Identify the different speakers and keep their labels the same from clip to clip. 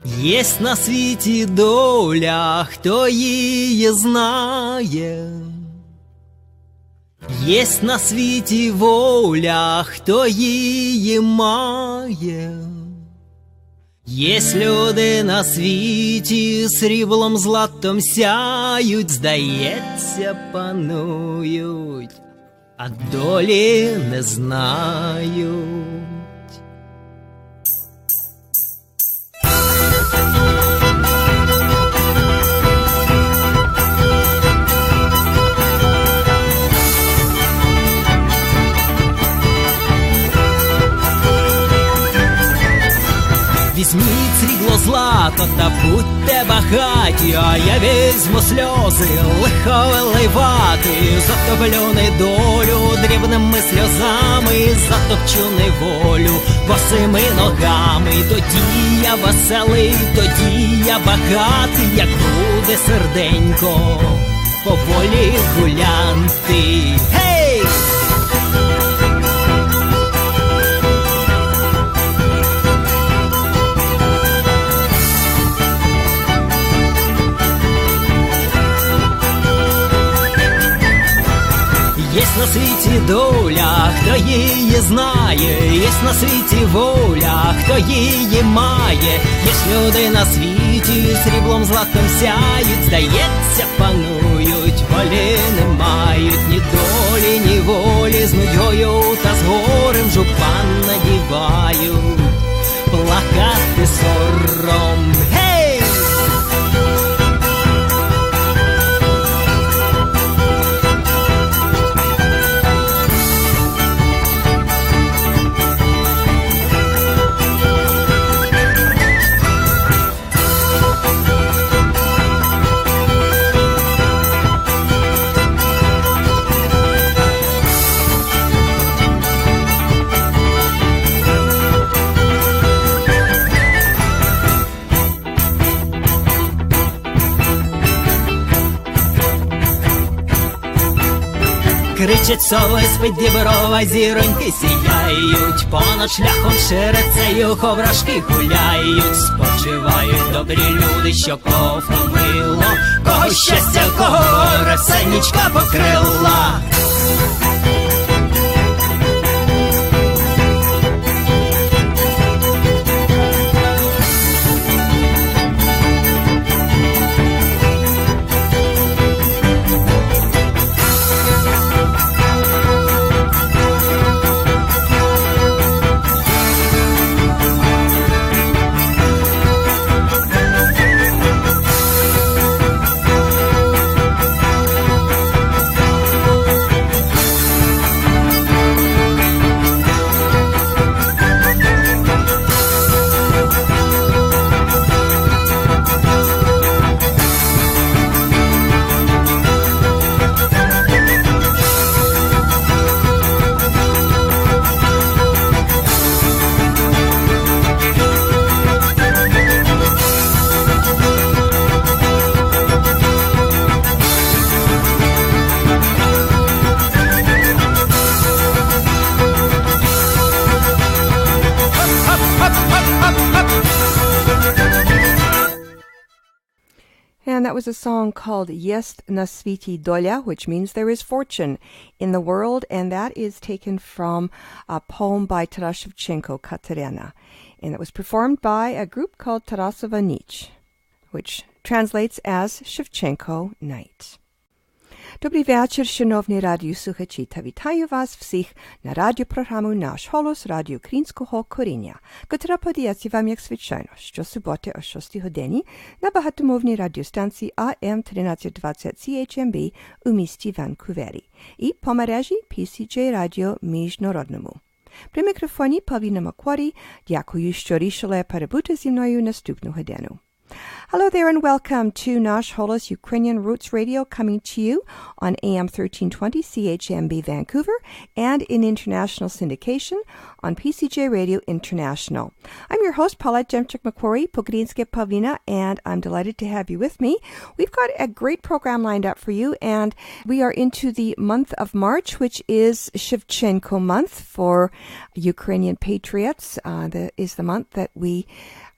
Speaker 1: Єсть на світі доля, хто її знає. Єсть на світі воля, хто її має. Єсть люди на світі, сріблом златом сяють, здається, панують, а долі не знають. Візьміть срібло злато та будьте багаті, а я візьму сльози, лихо виливати, затоплю недолю дрібними сльозами, затопчу неволю босими ногами. Тоді я веселий, тоді я багатий, як буде серденько поволі гулянти. Гей! Єсть на світі доля, хто її знає, єсть на світі воля, хто її має. Єсть люди на світі, сріблом златом сяють, здається, панують, волі не мають, ні долі, ні волі, з нудьгою та з горем жупан надівають, плакати сором. Гей! Кричать сови з-під Діброва, зіроньки сіяють, понад шляхом шерецею ховрашки гуляють. Спочивають добрі люди, що кого втомило, кого щастя, кого горе, все нічка покрила.
Speaker 2: And that was a song called Jest na sviti doля, which means there is fortune in the world, and that is taken from a poem by Taras Shevchenko, Katerina. And it was performed by a group called Tarasova Nich, which translates as Shevchenko Night. Добрий вечір, шановні радіослухачі, та вітаю вас всіх на радіопрограму «Наш Холос» радіо українського коріння, котра подається вам, як звичайно, щосуботи о 6 годині на багатомовній радіостанції AM 1320 CHMB у місті Ванкувері і по мережі PCJ Радіо Міжнародному. При мікрофоні Павліна Макварі, дякую, що рішили перебути зі мною наступну годину. Hello there and welcome to Nash Holos Ukrainian Roots Radio, coming to you on AM 1320 CHMB Vancouver and in international syndication on PCJ Radio International. I'm your host, Paulette Demchuk-Macquarie, Pogrinske Pavlina, and I'm delighted to have you with me. We've got a great program lined up for you, and we are into the month of March, which is Shevchenko month for Ukrainian patriots. That is the month that we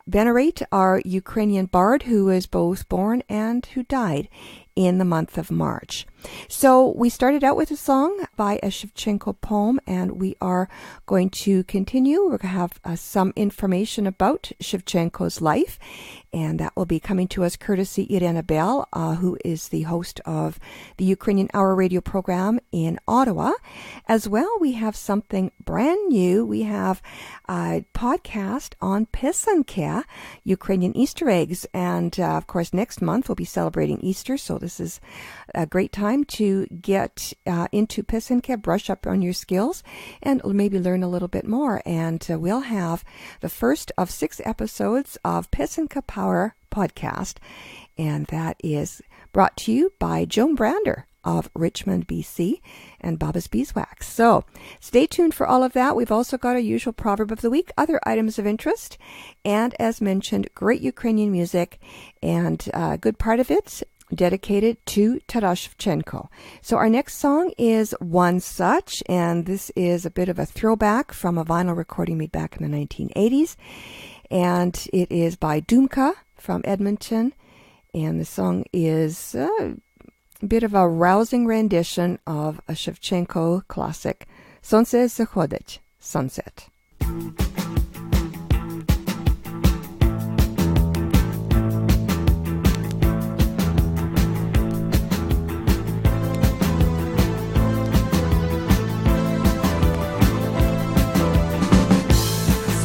Speaker 2: venerate our Ukrainian bard who is both born and who died in the month of March. So we started out with a song by a Shevchenko poem, and we are going to continue. We're going to have some information about Shevchenko's life, and that will be coming to us courtesy Irena Bell, who is the host of the Ukrainian Hour radio program in Ottawa. As well, we have something brand new. We have a podcast on Pisanka, Ukrainian Easter eggs, and of course next month we'll be celebrating Easter, so this is a great time to get into Pisanka, brush up on your skills, and maybe learn a little bit more. And we'll have the first of 6 episodes of Pisanka Power podcast, and that is brought to you by Joan Brander of Richmond, BC, and Baba's Beeswax. So stay tuned for all of that. We've also got our usual proverb of the week, other items of interest, and as mentioned, great Ukrainian music, and a good part of it dedicated to Taras Shevchenko. So our next song is One Such, and this is a bit of a throwback from a vinyl recording made back in the 1980s, and it is by Dumka from Edmonton, and the song is a bit of a rousing rendition of a Shevchenko classic, Сонце заходить, Sunset.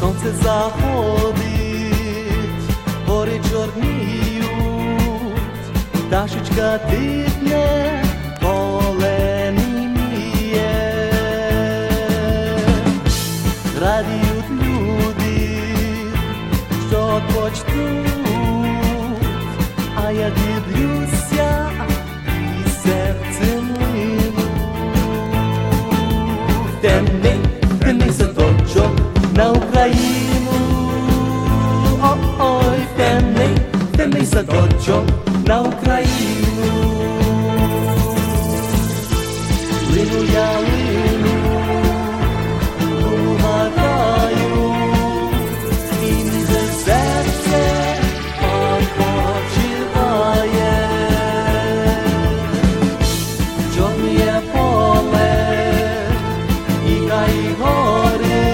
Speaker 3: Сонце заходить, гори чорніють, пташечка тихне, поле ніє. Радіють люди, що почнуть, а я дивлюся і серцем лину. Темний, темний садочок на Україну, ой, темний, темний садочок на Україну. Лину я лину, гадаю, і ніби серце відпочиває. Чорніє поле і гаї гори,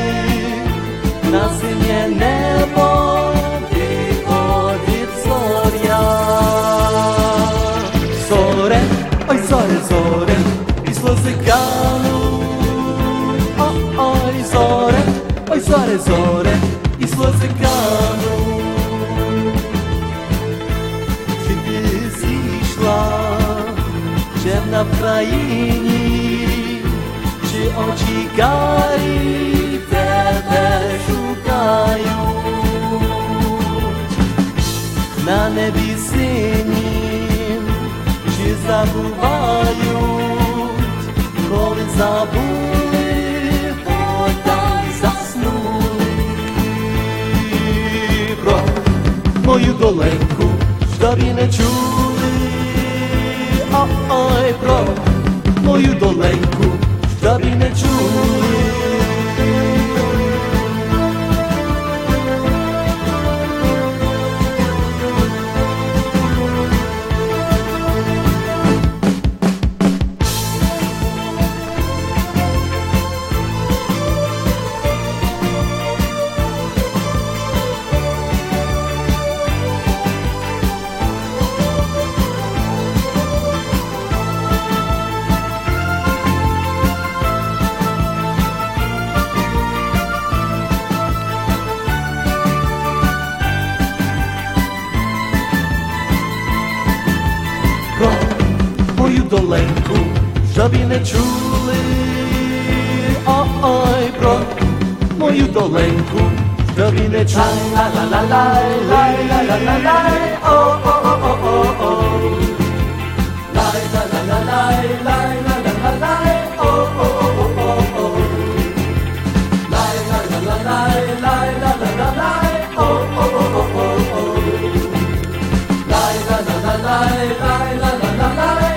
Speaker 3: на синє небо виходить зоря. Зоре, ой, зоре, зоре, і сльози кануть. Ой, зоре, ой, зоре, зоре, і сльози кануть. Чи ти зійшла чемна в країні, чи очі карі тебе шукають, на небі синім, чи забувають, коли забули, то так заснули. Про мою доленьку, щоб і не чули, ой, про мою доленьку, щоб і не чули. Доленьку, щоб і не чули, ой, про мою доленьку, щоб і не чули. Лай-ла-ла-лай, о-о-о-о-о, лай-ла-ла-лай, лай-ла-ла-лай, о-о-о-о-о, лай-ла-ла-лай, лай-ла-ла-лай, о-о-о-о-о, лай-ла-ла-лай, лай-ла-ла-лай.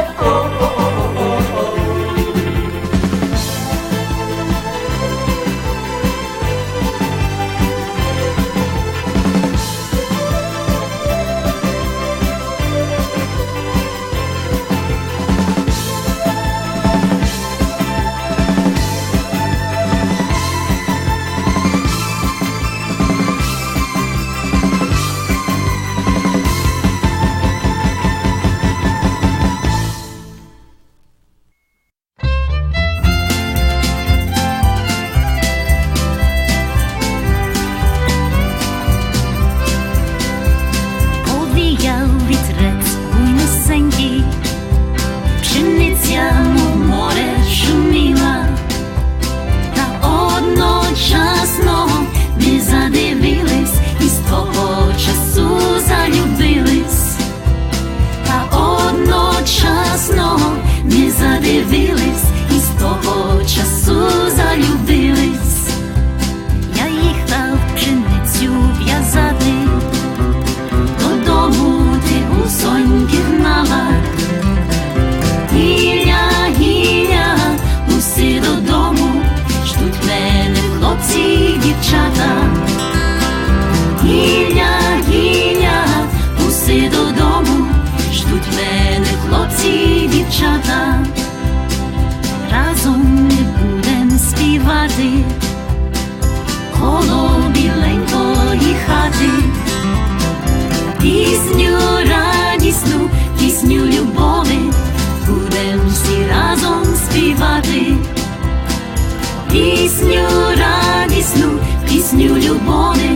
Speaker 4: пісню любові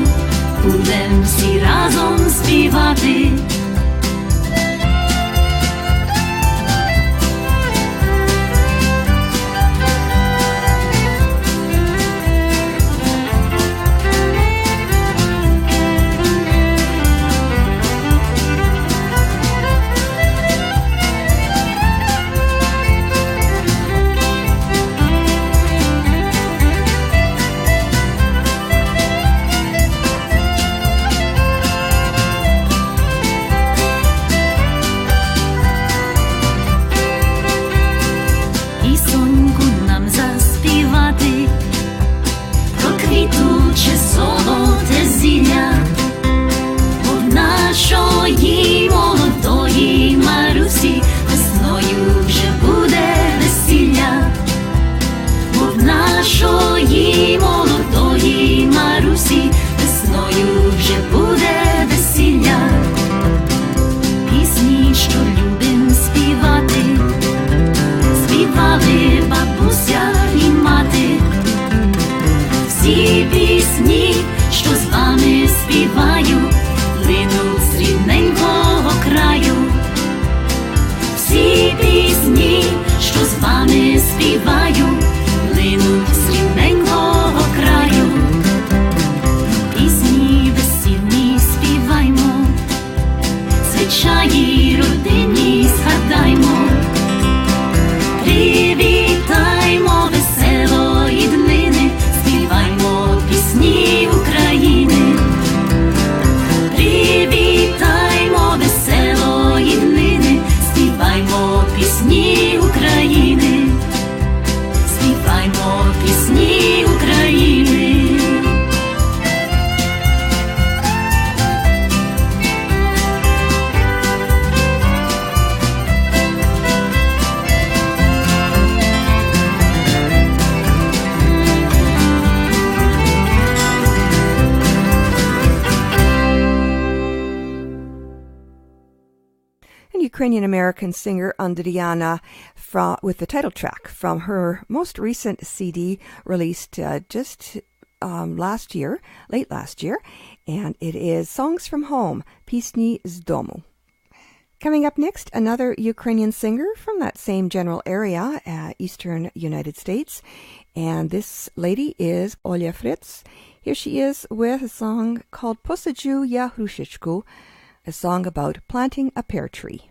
Speaker 4: будем всі разом співати.
Speaker 2: Ukrainian-American singer Andriana with the title track from her most recent CD released just late last year, and it is Songs from Home, Pісні з дому. Coming up next, another Ukrainian singer from that same general area, eastern United States, and this lady is Оля Fritz. Here she is with a song called Посаджу я грушечку, a song about planting a pear tree.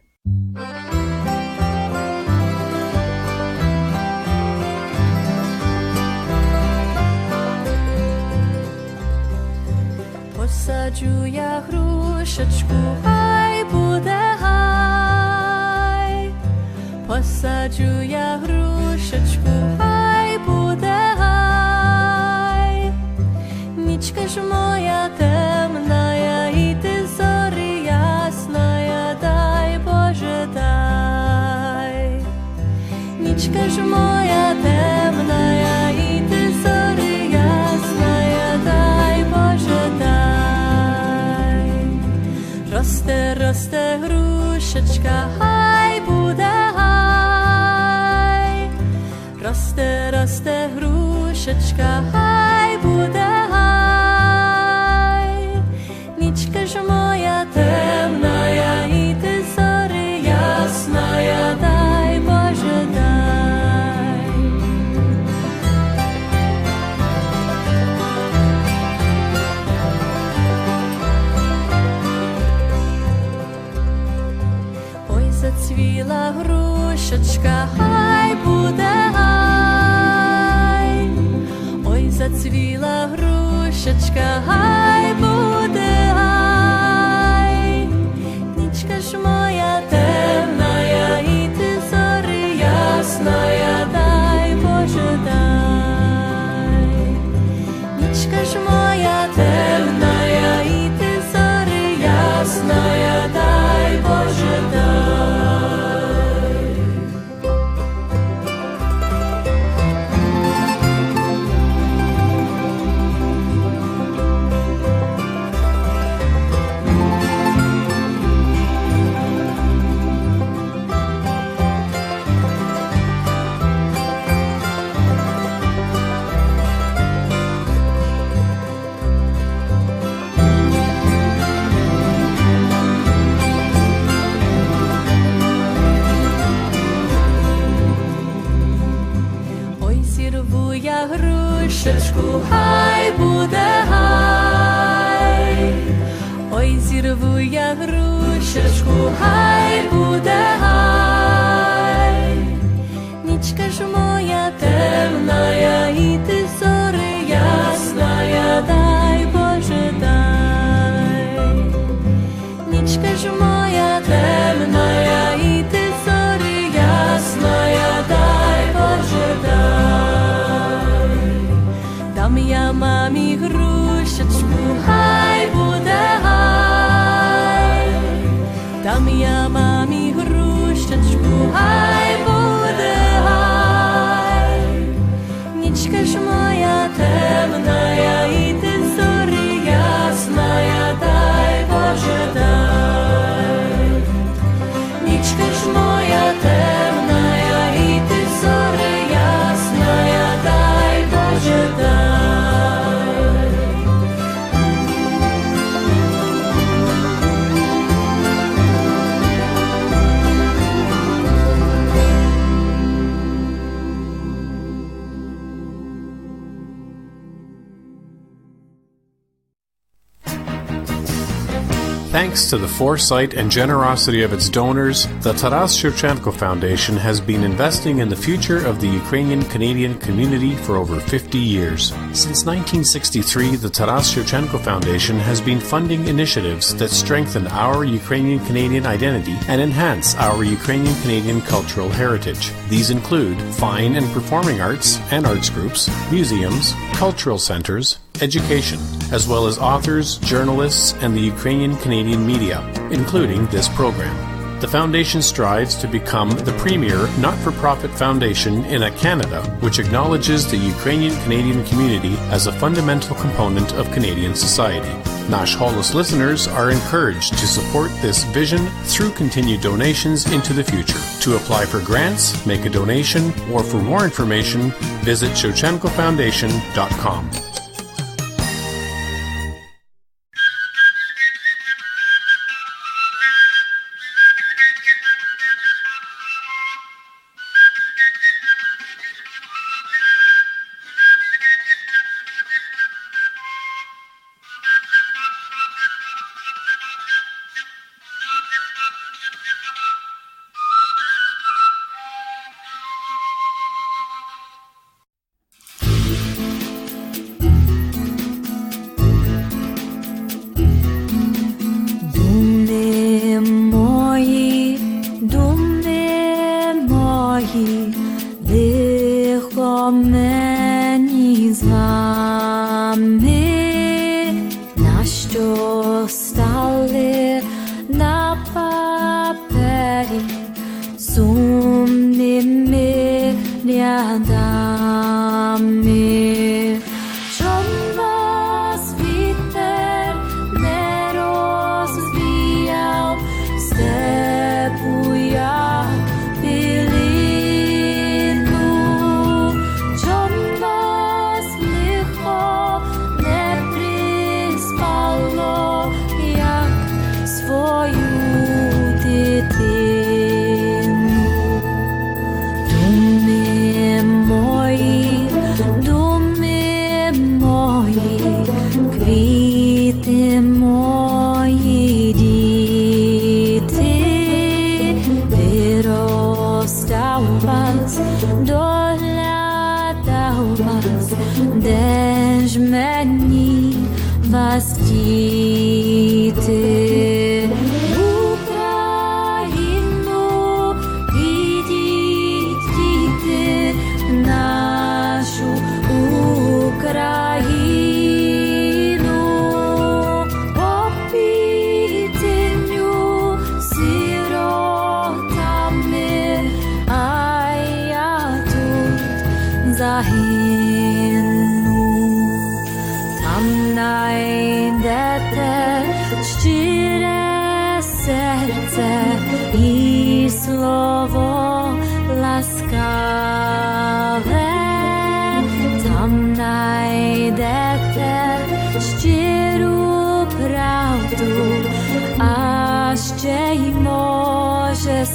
Speaker 5: Посаджу я грушечку, хай буде гай. Посаджу я грушечку, хай буде гай. Нічка ж моя темная, і ти зорі ясная, дай Боже дай. Нічка ж моя темная, і ти зорі ясная, дай Боже дай. Росте, росте грушечка, хай буде гай. Росте, росте грушечка, хай буде гай. Нічка ж моя темная, і ти зорі ясная, дай Боже дай. Ой, зацвіла грушечка, хай буде гай. Ой, зацвіла грушечка, хай буде гай. Нічка ж моя темная, і ти зорі ясная, дай Боже дай. Нічка ж моя темная, і ти зорі ясная, дай Боже дай. Річечку, хай буде гай. Ой, зірву я грушечку, хай буде гай. Нічка ж моя темная, і ти зори ясная, дай Боже, дай. Нічка ж моя темная, і ти зори ясная, дай Боже, дай. Дам я мамі грушечку, хай буде гай. Дам я мамі грушечку, хай буде гай. Нічка ж моя темная, і ти зори ясная, дай Боже, дай. Нічка ж моя темная, і ти зори ясная, дай Боже, дай.
Speaker 6: Thanks to the foresight and generosity of its donors, the Taras Shevchenko Foundation has been investing in the future of the Ukrainian-Canadian community for over 50 years. Since 1963, the Taras Shevchenko Foundation has been funding initiatives that strengthen our Ukrainian-Canadian identity and enhance our Ukrainian-Canadian cultural heritage. These include fine and performing arts and arts groups, museums, cultural centres, education, as well as authors, journalists, and the Ukrainian-Canadian media, including this program. The Foundation strives to become the premier not-for-profit foundation in Canada which acknowledges the Ukrainian-Canadian community as a fundamental component of Canadian society. Nash Holos listeners are encouraged to support this vision through continued donations into the future. To apply for grants, make a donation, or for more information, visit ShevchenkoFoundation.com.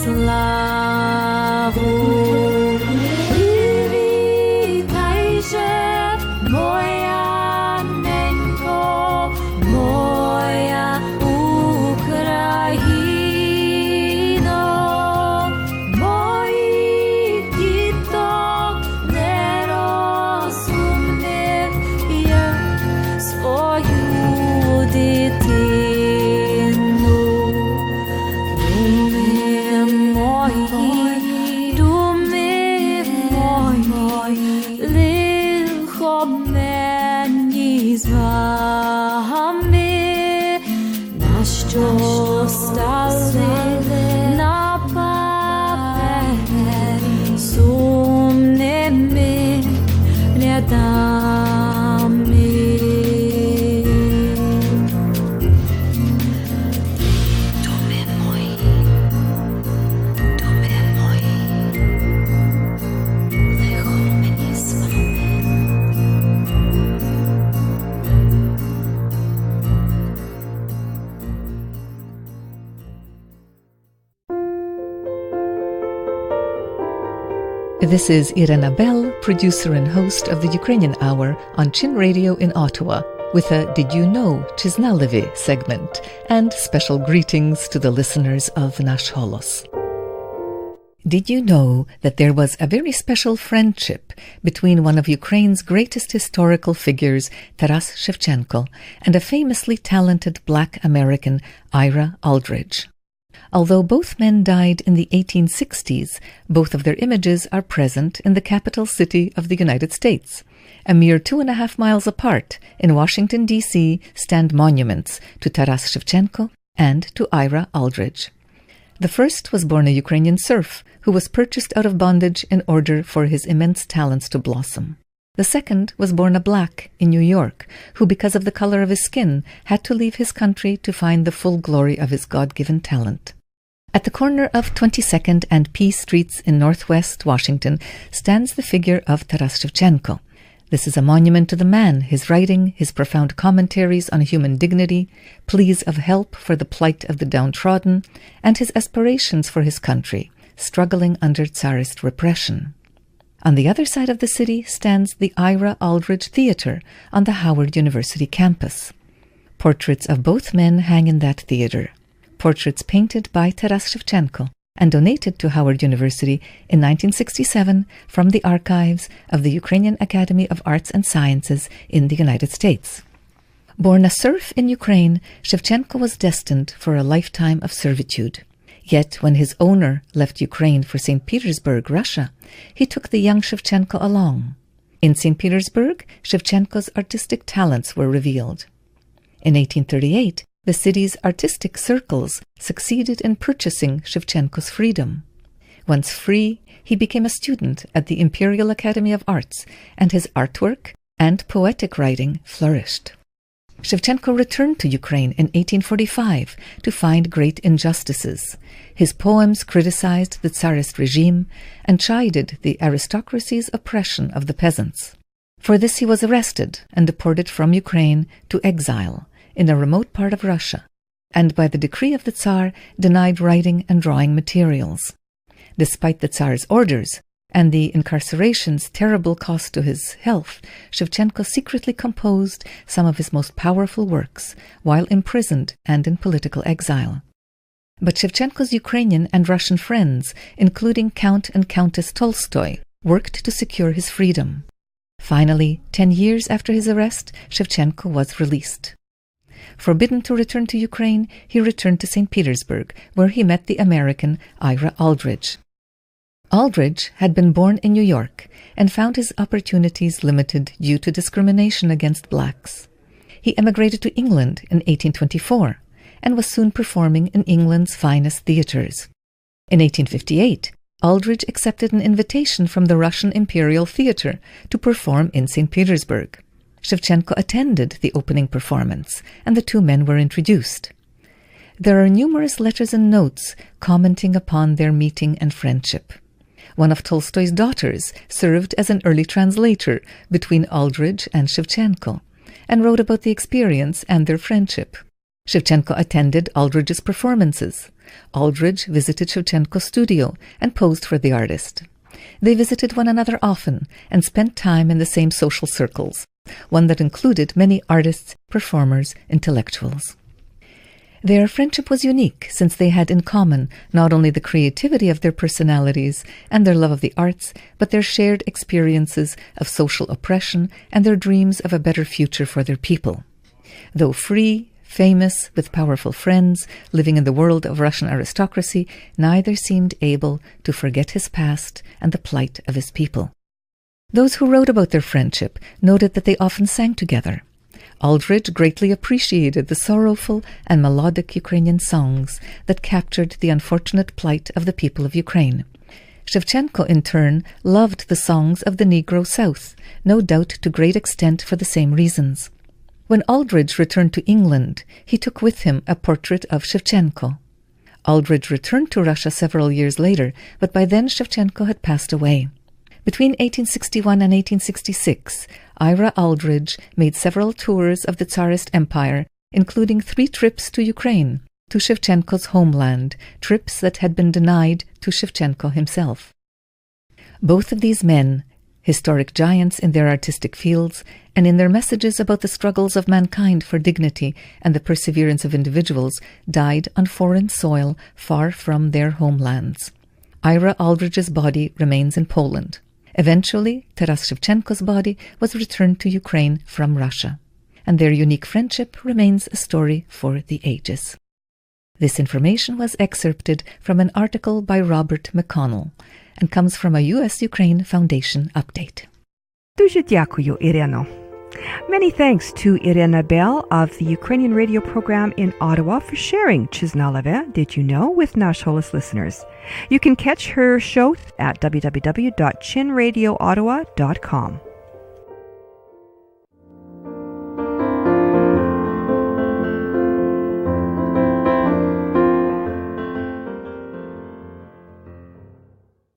Speaker 5: Славу, і вітайże, moje Stale na paperi sumne me rядами. Доме мои, лехо мені з вами.
Speaker 7: This is Irena Bell, producer and host of the Ukrainian Hour on Chin Radio in Ottawa, with a Did You Know Chiznalivi segment and special greetings to the listeners of Nash Holos. Did you know that there was a very special friendship between one of Ukraine's greatest historical figures, Taras Shevchenko, and a famously talented Black American, Ira Aldridge? Although both men died in the 1860s, both of their images are present in the capital city of the United States. A mere 2.5 miles apart, in Washington, D.C., stand monuments to Taras Shevchenko and to Ira Aldridge. The first was born a Ukrainian serf who was purchased out of bondage in order for his immense talents to blossom. The second was born a Black in New York, who because of the color of his skin had to leave his country to find the full glory of his God-given talent. At the corner of 22nd and P Streets in Northwest Washington stands the figure of Taras Shevchenko. This is a monument to the man, his writing, his profound commentaries on human dignity, pleas of help for the plight of the downtrodden, and his aspirations for his country, struggling under Tsarist repression. On the other side of the city stands the Ira Aldridge Theatre on the Howard University campus. Portraits of both men hang in that theatre. Portraits painted by Taras Shevchenko and donated to Howard University in 1967 from the archives of the Ukrainian Academy of Arts and Sciences in the United States. Born a serf in Ukraine, Shevchenko was destined for a lifetime of servitude. Yet when his owner left Ukraine for St. Petersburg, Russia, he took the young Shevchenko along. In St. Petersburg, Shevchenko's artistic talents were revealed. In 1838, the city's artistic circles succeeded in purchasing Shevchenko's freedom. Once free, he became a student at the Imperial Academy of Arts, and his artwork and poetic writing flourished. Shevchenko returned to Ukraine in 1845 to find great injustices. His poems criticized the Tsarist regime and chided the aristocracy's oppression of the peasants. For this he was arrested and deported from Ukraine to exile in a remote part of Russia, and by the decree of the Tsar denied writing and drawing materials. Despite the Tsar's orders and the incarceration's terrible cost to his health, Shevchenko secretly composed some of his most powerful works while imprisoned and in political exile. But Shevchenko's Ukrainian and Russian friends, including Count and Countess Tolstoy, worked to secure his freedom. Finally, 10 years after his arrest, Shevchenko was released. Forbidden to return to Ukraine, he returned to St. Petersburg, where he met the American Ira Aldridge. Aldridge had been born in New York and found his opportunities limited due to discrimination against blacks. He emigrated to England in 1824 and was soon performing in England's finest theatres. In 1858, Aldridge accepted an invitation from the Russian Imperial Theatre to perform in St. Petersburg. Shevchenko attended the opening performance, and the two men were introduced. There are numerous letters and notes commenting upon their meeting and friendship. One of Tolstoy's daughters served as an early translator between Aldridge and Shevchenko, and wrote about the experience and their friendship. Shevchenko attended Aldridge's performances. Aldridge visited Shevchenko's studio and posed for the artist. They visited one another often and spent time in the same social circles, one that included many artists, performers, intellectuals. Their friendship was unique since they had in common not only the creativity of their personalities and their love of the arts, but their shared experiences of social oppression and their dreams of a better future for their people. Though free, famous, with powerful friends, living in the world of Russian aristocracy, neither seemed able to forget his past and the plight of his people. Those who wrote about their friendship noted that they often sang together. Aldridge greatly appreciated the sorrowful and melodic Ukrainian songs that captured the unfortunate plight of the people of Ukraine. Shevchenko, in turn, loved the songs of the Negro South, no doubt to great extent for the same reasons. When Aldridge returned to England, he took with him a portrait of Shevchenko. Aldridge returned to Russia several years later, but by then Shevchenko had passed away. Between 1861 and 1866, Ira Aldridge made several tours of the Tsarist Empire, including 3 trips to Ukraine, to Shevchenko's homeland, trips that had been denied to Shevchenko himself. Both of these men, historic giants in their artistic fields and in their messages about the struggles of mankind for dignity and the perseverance of individuals, died on foreign soil far from their homelands. Ira Aldridge's body remains in Poland. Eventually, Taras Shevchenko's body was returned to Ukraine from Russia, and their unique friendship remains a story for the ages. This information was excerpted from an article by Robert McConnell and comes from a U.S.-Ukraine Foundation update.
Speaker 2: Дуже дякую, Ireno. Many thanks to Irena Bell of the Ukrainian radio program in Ottawa for sharing Chiznaleve, Did You Know, with Nash Holos listeners. You can catch her show at www.chinradioottawa.com.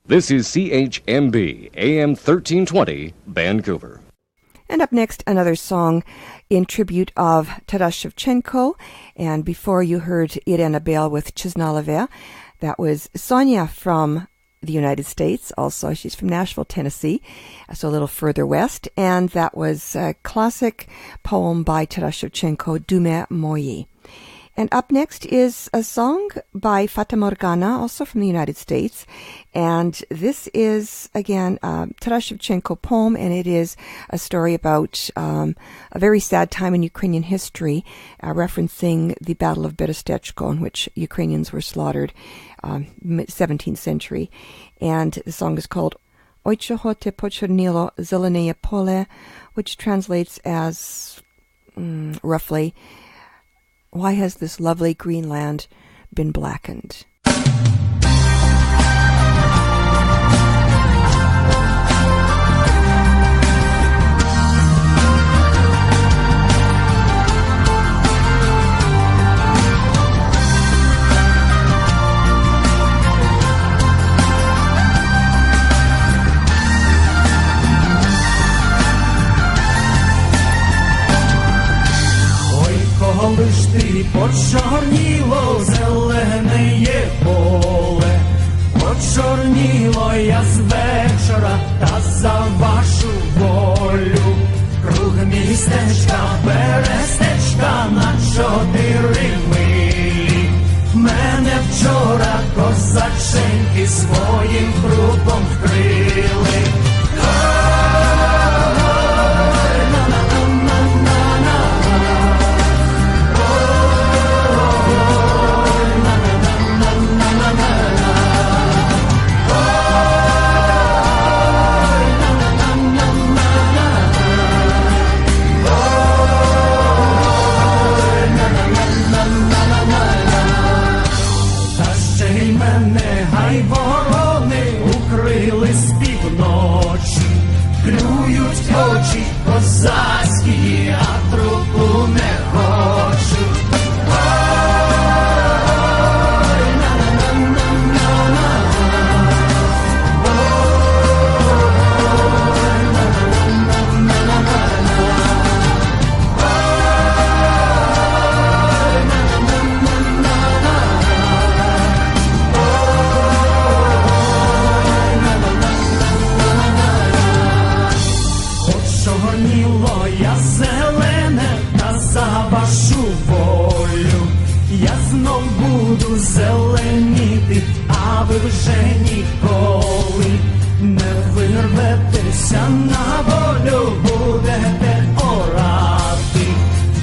Speaker 8: This is CHMB, AM 1320, Vancouver.
Speaker 2: And up next, another song in tribute of Taras Shevchenko. And before you heard Irena Bell with Chiznaleve, that was Sonia from the United States. Also, she's from Nashville, Tennessee, so a little further west. And that was a classic poem by Taras Shevchenko, Dume Moyi. And up next is a song by Fata Morgana, also from the United States. And this is, again, Taras Shevchenko poem, and it is a story about a very sad time in Ukrainian history, referencing the Battle of Berestechko, in which Ukrainians were slaughtered, 17th century. And the song is called Oj чого те почорніло зелене поле, which translates as, roughly, why has this lovely green land been blackened?
Speaker 3: Коли ж ти почорніло зелене є поле, почорніло я з вечора та за вашу волю. Круг містечка, Берестечка на 4 милі. Мене вчора козаченьки своїм крупом вкрили. Козацькі, а трупу не хочу. Ой, на-на-на-на-на-на. Ой, на-на-на-на-на-на. Ой, на-на-на-на-на-на. Ой, на-на-на-на-на-на. Почорніло я зелене та за вашу волю. Я знов буду зеленіти, а ви вже ніколи не вирветеся на волю, будете орати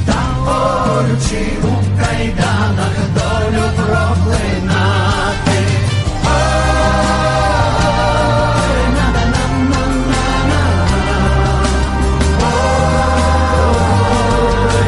Speaker 3: та орчі у кайданах долю проклинати. Ой, на-на-на-на-на-на. Ой,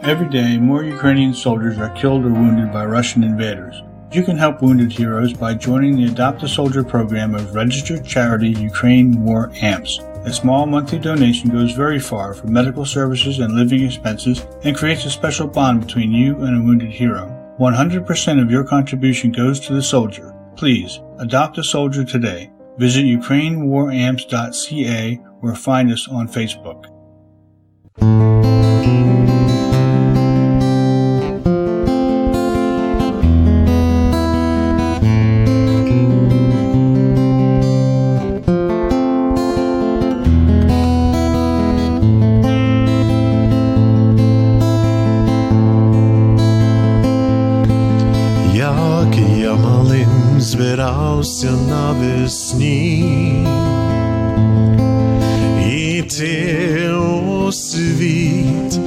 Speaker 9: Every day, more Ukrainian soldiers are killed or wounded by Russian invaders. You can help wounded heroes by joining the Adopt a Soldier program of registered charity Ukraine War Amps. A small monthly donation goes very far for medical services and living expenses and creates a special bond between you and a wounded hero. 100% of your contribution goes to the soldier. Please, adopt a soldier today. Visit ukrainewaramps.ca or find us on Facebook.
Speaker 10: Збирався навесні іти у світ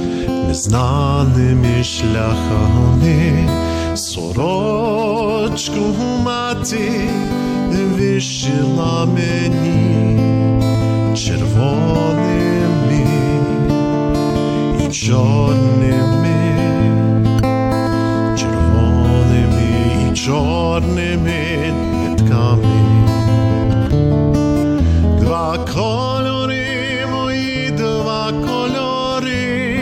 Speaker 10: незнаними шляхами, сорочку мати вишила мені червоними і чорними, червоними і чорними нитками. Два кольори мої, два кольори,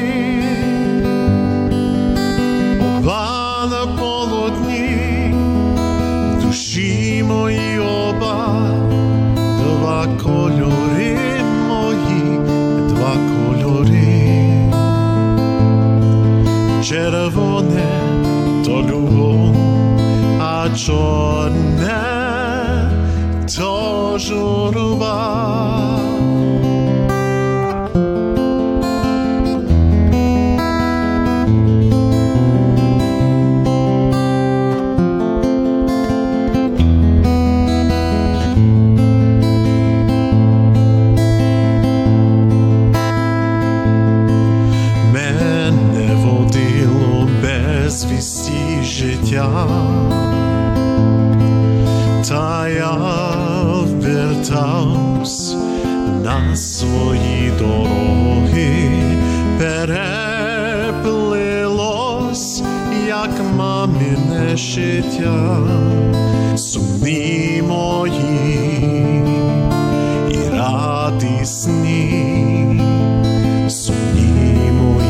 Speaker 10: оба на полотні душі мої, оба два кольори мої, два кольори. Червоне то любов, а чорне то журба. Мене водило без вісті життя, та я вертавсь на свої дороги, переплилось, як мамине життя, сумні мої і радісні, сумні мої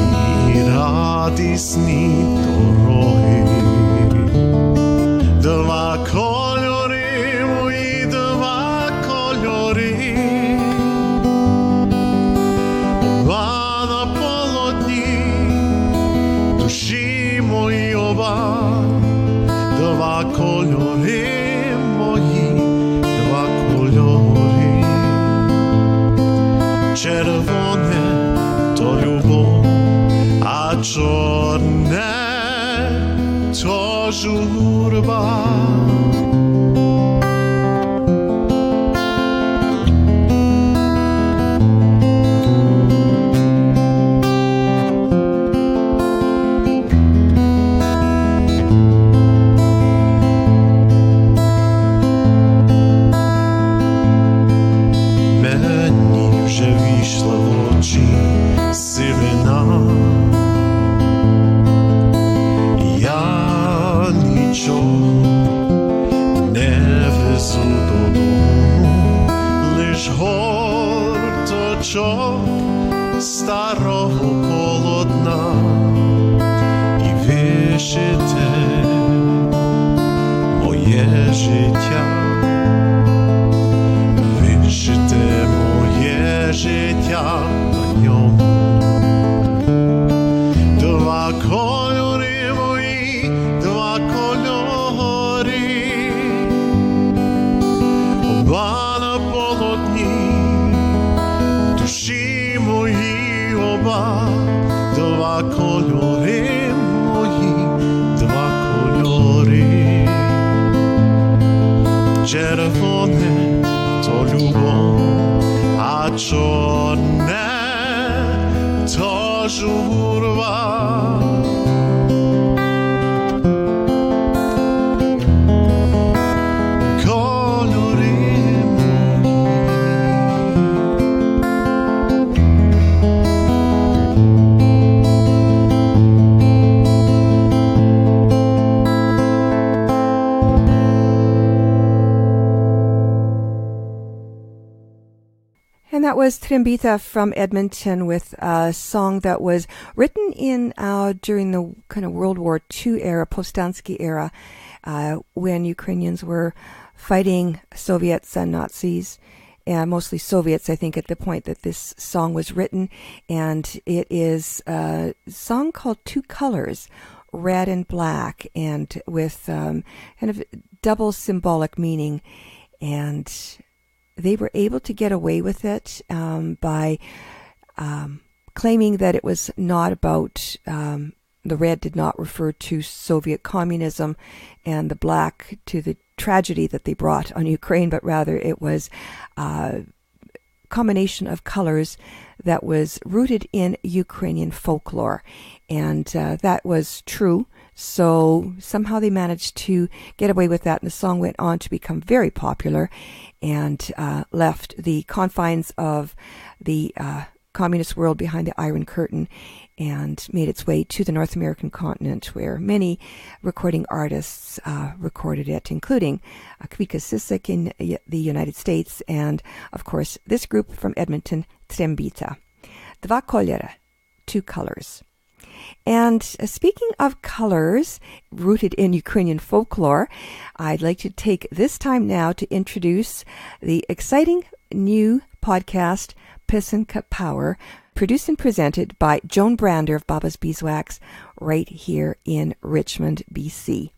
Speaker 10: і радісні дороги. Два кольори мої, два кольори, оба на полотні душі мої, оба два кольори мої, два кольори. Червоне то любов, а чорне то журба. Мені вже війшла в очі сивина, я нічого не везу додому, лиш горточок старого полотна і вишите моє життя, вишите моє життя на ньому. Два кольори мої, два кольори, оба на полотні душі мої, оба два кольори мої, два кольори. Червоне то любов, а чорне то журба.
Speaker 2: that was Trembita from Edmonton with a song that was written in during the kind of World War II era, Povstansky era, when Ukrainians were fighting Soviets and Nazis, and mostly Soviets, I think, at the point that this song was written. And it is a song called Two Colors, red and black, and with kind of double symbolic meaning. And they were able to get away with it by claiming that it was not about, the red did not refer to Soviet communism, and the black to the tragedy that they brought on Ukraine, but rather it was a combination of colors that was rooted in Ukrainian folklore. And that was true. So somehow they managed to get away with that, and the song went on to become very popular and left the confines of the communist world behind the Iron Curtain and made its way to the North American continent, where many recording artists recorded it, including Kvika Sisek in the United States, and, of course, this group from Edmonton, Trembita. Dva kольори, two colors. And speaking of colors rooted in Ukrainian folklore, I'd like to take this time now to introduce the exciting new podcast, Pyssenka Power, produced and presented by Joan Brander of Baba's Beeswax, right here in Richmond, BC.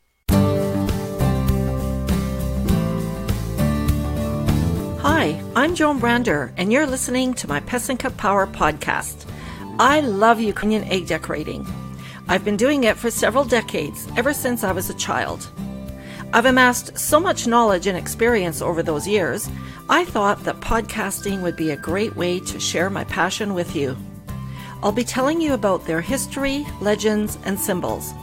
Speaker 11: Hi, I'm Joan Brander, and you're listening to my Pyssenka Power podcast. I love Ukrainian egg decorating. I've been doing it for several decades, ever since I was a child. I've amassed so much knowledge and experience over those years, I thought that podcasting would be a great way to share my passion with you. I'll be telling you about their history, legends, and symbols.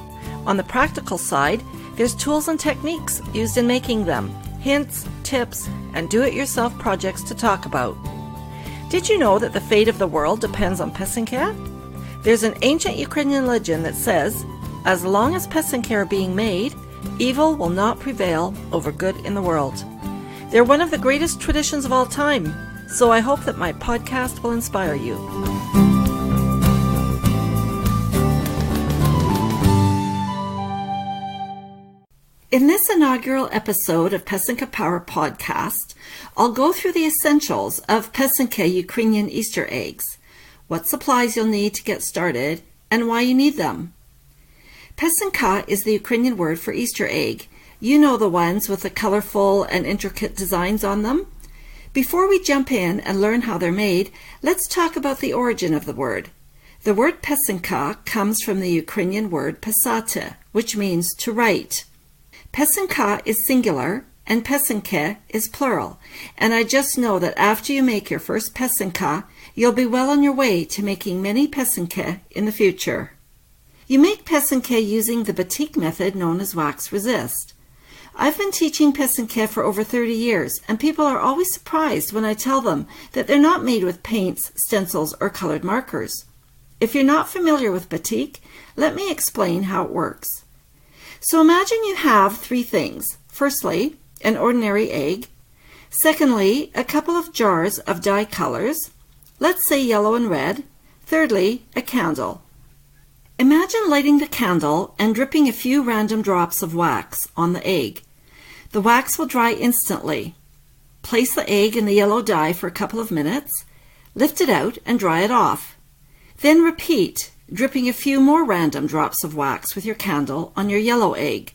Speaker 11: On the practical side, there's tools and techniques used in making them, hints, tips, and do-it-yourself projects to talk about. Did you know that the fate of the world depends on Pyssenka? There's an ancient Ukrainian legend that says, as long as Pyssenka are being made, evil will not prevail over good in the world. They're one of the greatest traditions of all time, so I hope that my podcast will inspire you. In this inaugural episode of Pyssenka Power podcast, I'll go through the essentials of Pyssenka Ukrainian Easter eggs, what supplies you'll need to get started, and why you need them. Pyssenka is the Ukrainian word for Easter egg. You know the ones with the colorful and intricate designs on them. Before we jump in and learn how they're made, let's talk about the origin of the word. The word Pyssenka comes from the Ukrainian word pisati, which means to write. Pyssenka is singular and Pyssenke is plural, and I just know that after you make your first Pyssenka, you'll be well on your way to making many Pyssenke in the future. You make Pyssenke using the batik method known as wax resist. I've been teaching Pyssenke for over 30 years, and people are always surprised when I tell them that they're not made with paints, stencils, or colored markers. If you're not familiar with batik, let me explain how it works. So imagine you have three things. Firstly, an ordinary egg. Secondly, a couple of jars of dye colors. Let's say yellow and red. Thirdly, a candle. Imagine lighting the candle and dripping a few random drops of wax on the egg. The wax will dry instantly. Place the egg in the yellow dye for a couple of minutes. Lift it out and dry it off. Then repeat, dripping a few more random drops of wax with your candle on your yellow egg.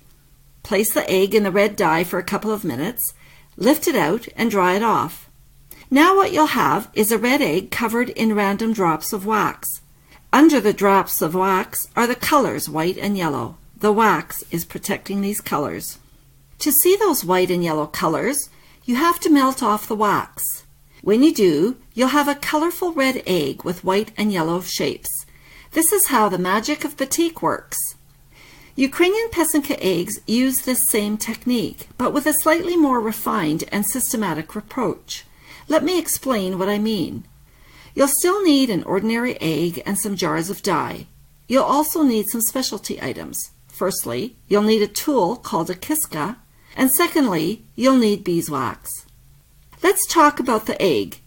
Speaker 11: Place the egg in the red dye for a couple of minutes. Lift it out and dry it off. Now what you'll have is a red egg covered in random drops of wax. Under the drops of wax are the colors white and yellow. The wax is protecting these colors. To see those white and yellow colors, you have to melt off the wax. When you do, you'll have a colorful red egg with white and yellow shapes. This is how the magic of batik works. Ukrainian Pyssenka eggs use this same technique, but with a slightly more refined and systematic approach. Let me explain what I mean. You'll still need an ordinary egg and some jars of dye. You'll also need some specialty items. Firstly, you'll need a tool called a kiska, and secondly, you'll need beeswax. Let's talk about the egg.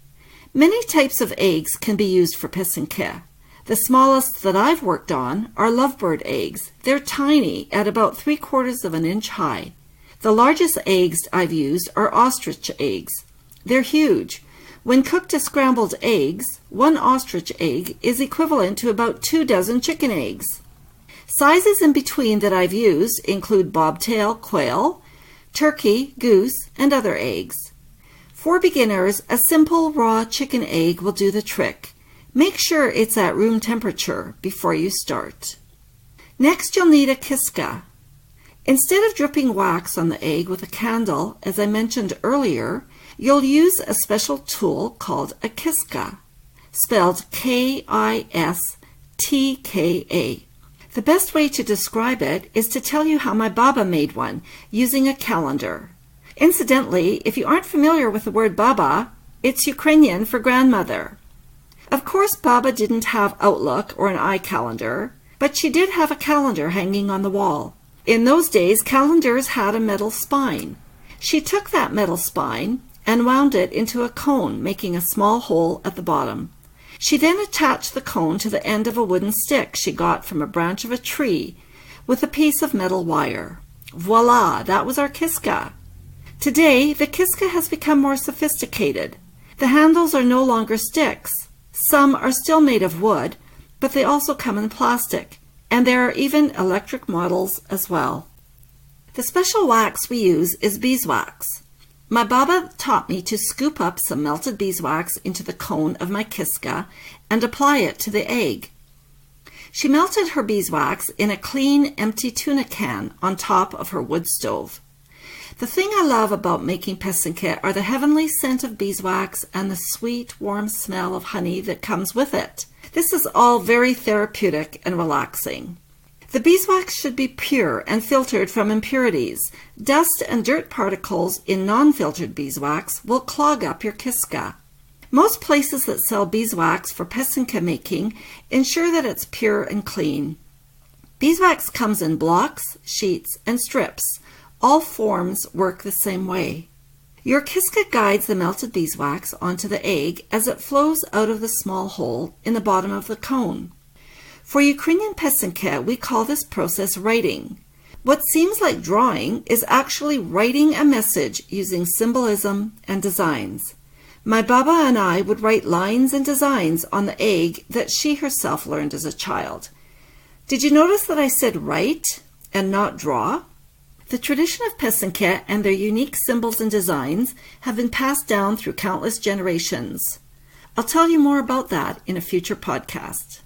Speaker 11: Many types of eggs can be used for pesinke. The smallest that I've worked on are lovebird eggs. They're tiny, at about 3/4 of an inch high. The largest eggs I've used are ostrich eggs. They're huge. When cooked as scrambled eggs, 1 ostrich egg is equivalent to about 2 dozen chicken eggs. Sizes in between that I've used include bobtail, quail, turkey, goose, and other eggs. For beginners, a simple raw chicken egg will do the trick. Make sure it's at room temperature before you start. Next, you'll need a kiska. Instead of dripping wax on the egg with a candle, as I mentioned earlier, you'll use a special tool called a kiska, spelled K-I-S-T-K-A. The best way to describe it is to tell you how my Baba made one, using a calendar. Incidentally, if you aren't familiar with the word Baba, it's Ukrainian for grandmother. Of course, Baba didn't have Outlook or an iCalendar, but she did have a calendar hanging on the wall. In those days, calendars had a metal spine. She took that metal spine and wound it into a cone, making a small hole at the bottom. She then attached the cone to the end of a wooden stick she got from a branch of a tree with a piece of metal wire. Voila, that was our kiska. Today, the kiska has become more sophisticated. The handles are no longer sticks. Some are still made of wood, but they also come in plastic, and there are even electric models as well. The special wax we use is beeswax. My Baba taught me to scoop up some melted beeswax into the cone of my kiska and apply it to the egg. She melted her beeswax in a clean, empty tuna can on top of her wood stove. The thing I love about making pesinke are the heavenly scent of beeswax and the sweet, warm smell of honey that comes with it. This is all very therapeutic and relaxing. The beeswax should be pure and filtered from impurities. Dust and dirt particles in non-filtered beeswax will clog up your kiska. Most places that sell beeswax for pesinke making ensure that it's pure and clean. Beeswax comes in blocks, sheets, and strips. All forms work the same way. Your kiska guides the melted beeswax onto the egg as it flows out of the small hole in the bottom of the cone. For Ukrainian pesinke, we call this process writing. What seems like drawing is actually writing a message using symbolism and designs. My Baba and I would write lines and designs on the egg that she herself learned as a child. Did you notice that I said write and not draw? The tradition of pesinke and their unique symbols and designs have been passed down through countless generations. I'll tell you more about that in a future podcast.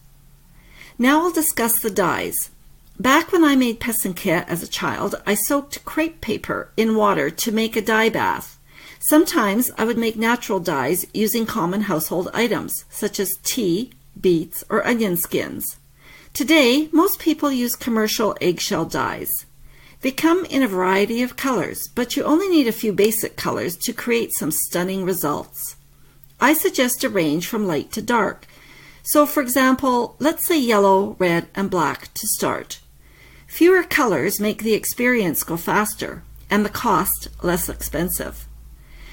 Speaker 11: Now I'll discuss the dyes. Back when I made pesinke as a child, I soaked crepe paper in water to make a dye bath. Sometimes I would make natural dyes using common household items, such as tea, beets, or onion skins. Today, most people use commercial eggshell dyes. They come in a variety of colors, but you only need a few basic colors to create some stunning results. I suggest a range from light to dark. So, for example, let's say yellow, red, and black to start. Fewer colors make the experience go faster and the cost less expensive.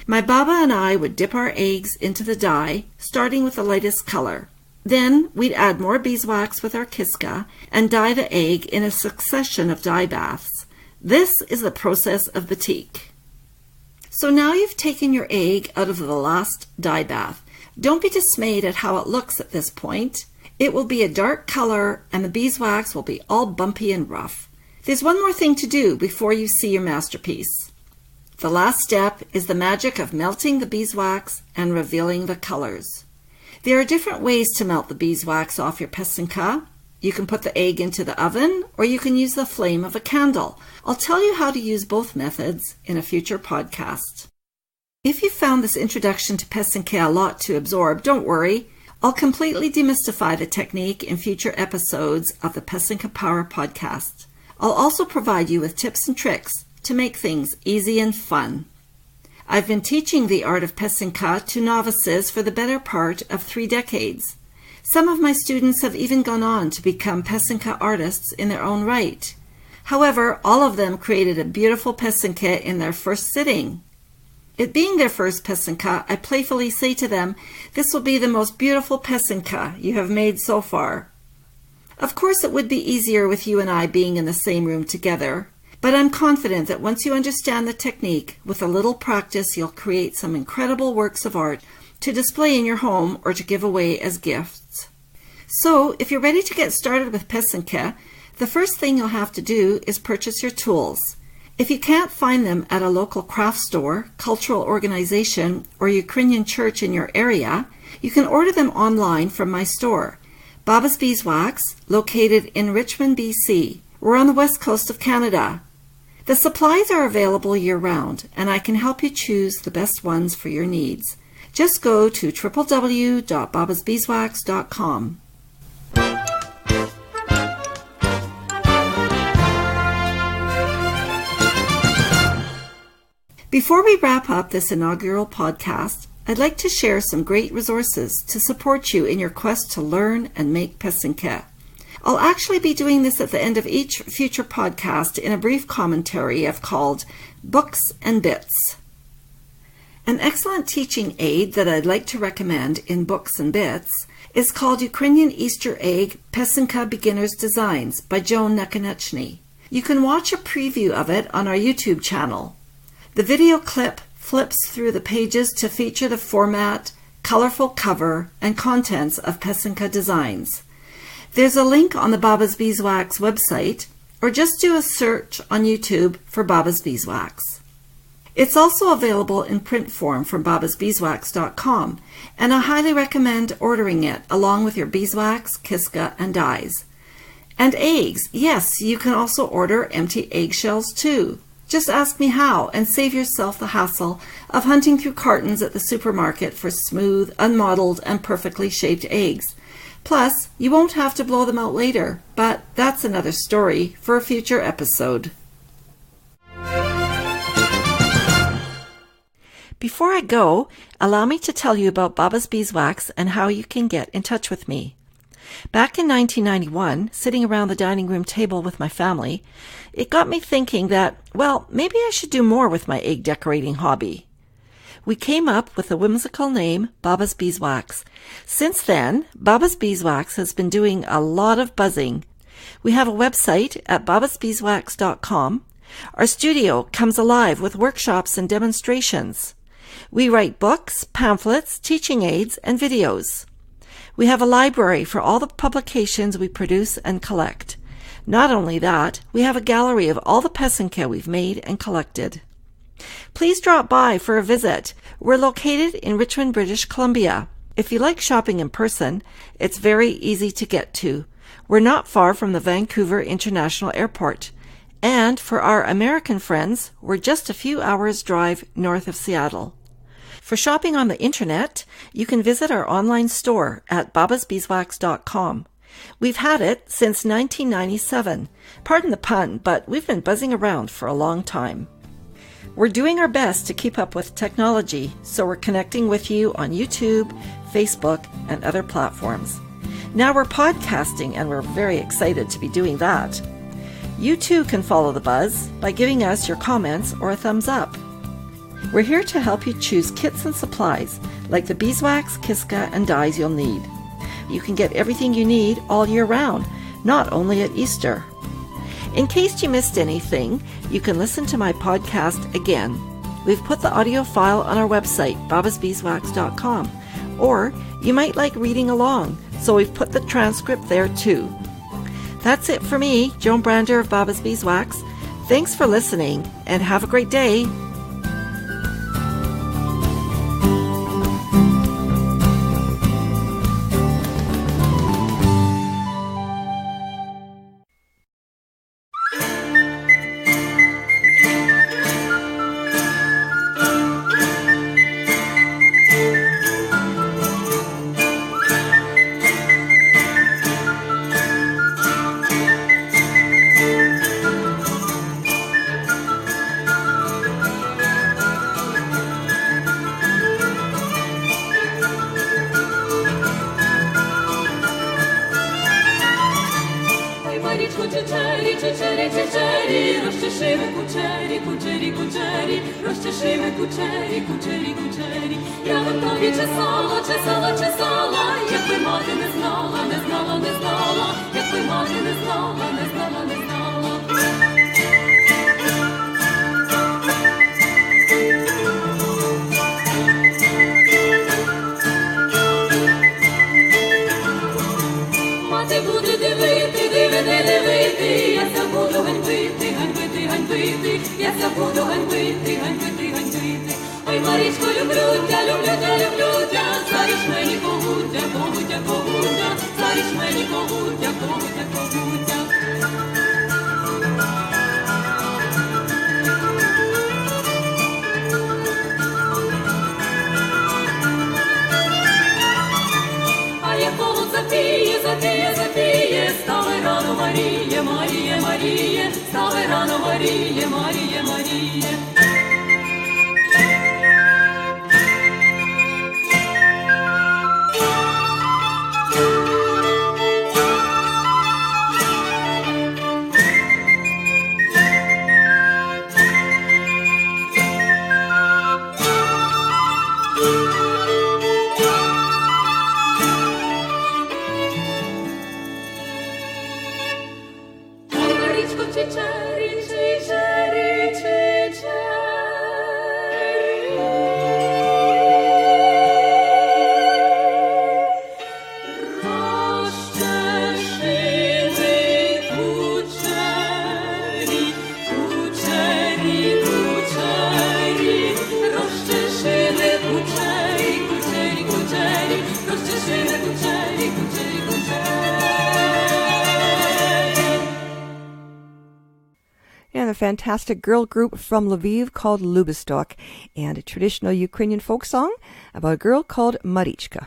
Speaker 11: My Baba and I would dip our eggs into the dye, starting with the lightest color. Then we'd add more beeswax with our kiska and dye the egg in a succession of dye baths. This is the process of batik. So now you've taken your egg out of the last dye bath. Don't be dismayed at how it looks at this point. It will be a dark color and the beeswax will be all bumpy and rough. There's one more thing to do before you see your masterpiece. The last step is the magic of melting the beeswax and revealing the colors. There are different ways to melt the beeswax off your pesinke. You can put the egg into the oven, or you can use the flame of a candle. I'll tell you how to use both methods in a future podcast. If you found this introduction to pesinke a lot to absorb, don't worry. I'll completely demystify the technique in future episodes of the Pesinke Power podcast. I'll also provide you with tips and tricks to make things easy and fun. I've been teaching the art of pesinke to novices for the better part of 3 decades. Some of my students have even gone on to become pesinke artists in their own right. However, all of them created a beautiful pesinke in their first sitting. It being their first pesenka, I playfully say to them, "This will be the most beautiful pesenka you have made so far." Of course, it would be easier with you and I being in the same room together, but I'm confident that once you understand the technique, with a little practice, you'll create some incredible works of art to display in your home or to give away as gifts. So, if you're ready to get started with pesenka, the first thing you'll have to do is purchase your tools. If you can't find them at a local craft store, cultural organization, or Ukrainian church in your area, you can order them online from my store, Baba's Beeswax, located in Richmond, BC. We're on the west coast of Canada. The supplies are available year-round, and I can help you choose the best ones for your needs. Just go to www.babasbeeswax.com. Before we wrap up this inaugural podcast, I'd like to share some great resources to support you in your quest to learn and make pesenka. I'll actually be doing this at the end of each future podcast in a brief commentary I've called Books and Bits. An excellent teaching aid that I'd like to recommend in Books and Bits is called Ukrainian Easter Egg Pesenka Beginner's Designs by Joan Nekonechny. You can watch a preview of it on our YouTube channel. The video clip flips through the pages to feature the format, colorful cover, and contents of pesenka designs. There's a link on the Baba's Beeswax website, or just do a search on YouTube for Baba's Beeswax. It's also available in print form from babasbeeswax.com, and I highly recommend ordering it along with your beeswax, kiska, and dyes. And eggs, yes, you can also order empty eggshells too. Just ask me how and save yourself the hassle of hunting through cartons at the supermarket for smooth, unmottled, and perfectly shaped eggs. Plus, you won't have to blow them out later, but that's another story for a future episode. Before I go, allow me to tell you about Baba's Beeswax and how you can get in touch with me. Back in 1991, sitting around the dining room table with my family, it got me thinking that, well, maybe I should do more with my egg decorating hobby. We came up with the whimsical name Baba's Beeswax. Since then, Baba's Beeswax has been doing a lot of buzzing. We have a website at babasbeeswax.com. Our studio comes alive with workshops and demonstrations. We write books, pamphlets, teaching aids, and videos. We have a library for all the publications we produce and collect. Not only that, we have a gallery of all the pesenka we've made and collected. Please drop by for a visit. We're located in Richmond, British Columbia. If you like shopping in person, it's very easy to get to. We're not far from the Vancouver International Airport. And for our American friends, we're just a few hours' drive north of Seattle. For shopping on the internet, you can visit our online store at babasbeeswax.com. We've had it since 1997. Pardon the pun, but we've been buzzing around for a long time. We're doing our best to keep up with technology, so we're connecting with you on YouTube, Facebook, and other platforms. Now we're podcasting, and we're very excited to be doing that. You too can follow the buzz by giving us your comments or a thumbs up. We're here to help you choose kits and supplies like the beeswax, kiska, and dyes you'll need. You can get everything you need all year round, not only at Easter. In case you missed anything, you can listen to my podcast again. We've put the audio file on our website, babasbeeswax.com, or you might like reading along, so we've put the transcript there too. That's it for me, Joan Brander of Baba's Beeswax. Thanks for listening, and have a great day.
Speaker 5: Cuceri,
Speaker 4: розчеши кучері, кучері, кучері. Я б тобі чесала, чесала, чесала, якби мати не знала, не знала, не знала, якби мати не знала, не знала, не знала. Мати буде дивити, дивити, я ся буду ганьбити, ганьбити, ганьбити, я ся буду ганьбити, ганьбити, ганьбити. Ой, Марічко, люблю тя, люблю тя, заріж мені когутя, когутя, когутя, заріж мені когутя, когутя, когутя. Запіє, ставай рано, Маріє, Маріє, Маріє, ставай рано, Маріє, Маріє, Маріє.
Speaker 2: And a fantastic girl group from Lviv called Lubistok, and a traditional Ukrainian folk song about a girl called Marichka.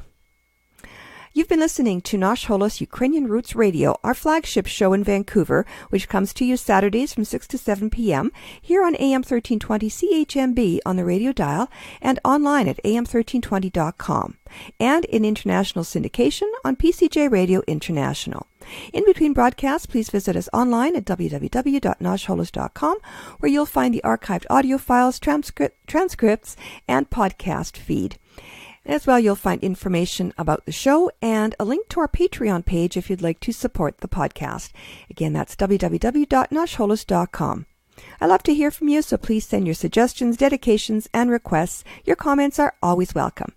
Speaker 2: You've been listening to Nash Holos Ukrainian Roots Radio, our flagship show in Vancouver, which comes to you Saturdays from 6 to 7 p.m. here on AM 1320 CHMB on the radio dial and online at am1320.com, and in international syndication on PCJ Radio International. In between broadcasts, please visit us online at www.nashholos.com, where you'll find the archived audio files, transcripts, and podcast feed. As well, you'll find information about the show and a link to our Patreon page if you'd like to support the podcast. Again, that's www.nashholos.com. I love to hear from you, so please send your suggestions, dedications, and requests. Your comments are always welcome.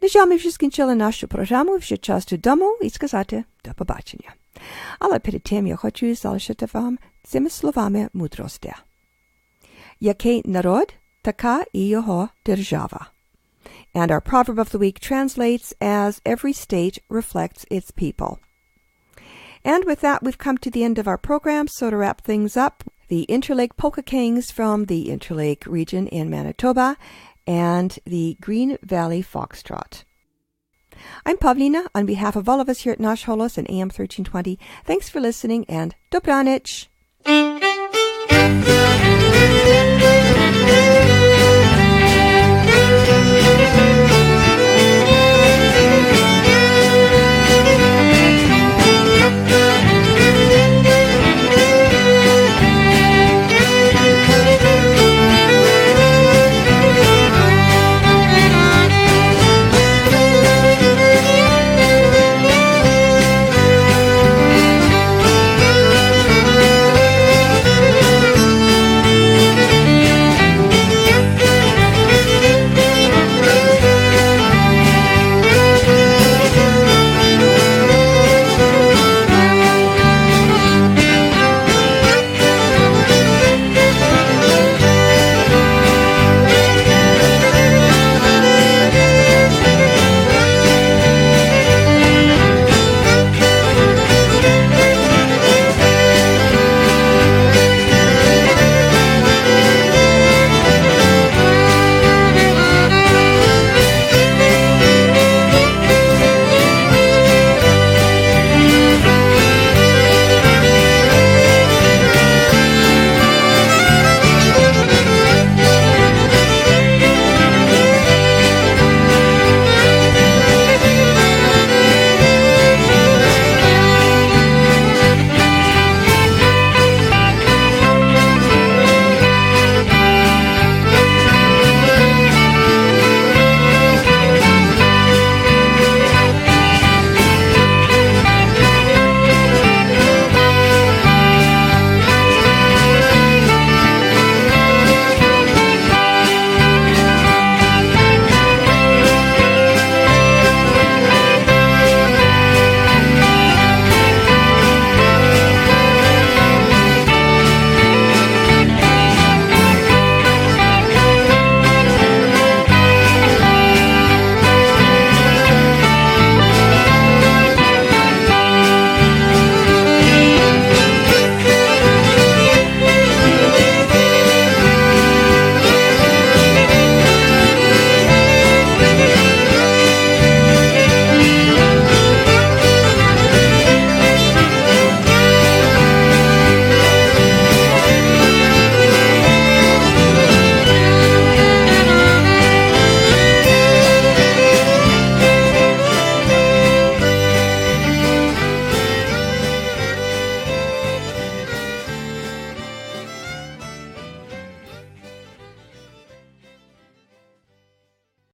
Speaker 2: На жаль, ми вже скінчили нашу програму, вже час додому і сказати до побачення. Але перед тим я хочу залишити вам цими словами мудрості. Який народ, така і його держава. And our proverb of the week translates as every state reflects its people. And with that, we've come to the end of our program, so to wrap things up, the Interlake Polka Kings from the Interlake region in Manitoba and the Green Valley Foxtrot. I'm Pavlina, on behalf of all of us here at Nash Holos and AM 1320. Thanks for listening, and Dobranich!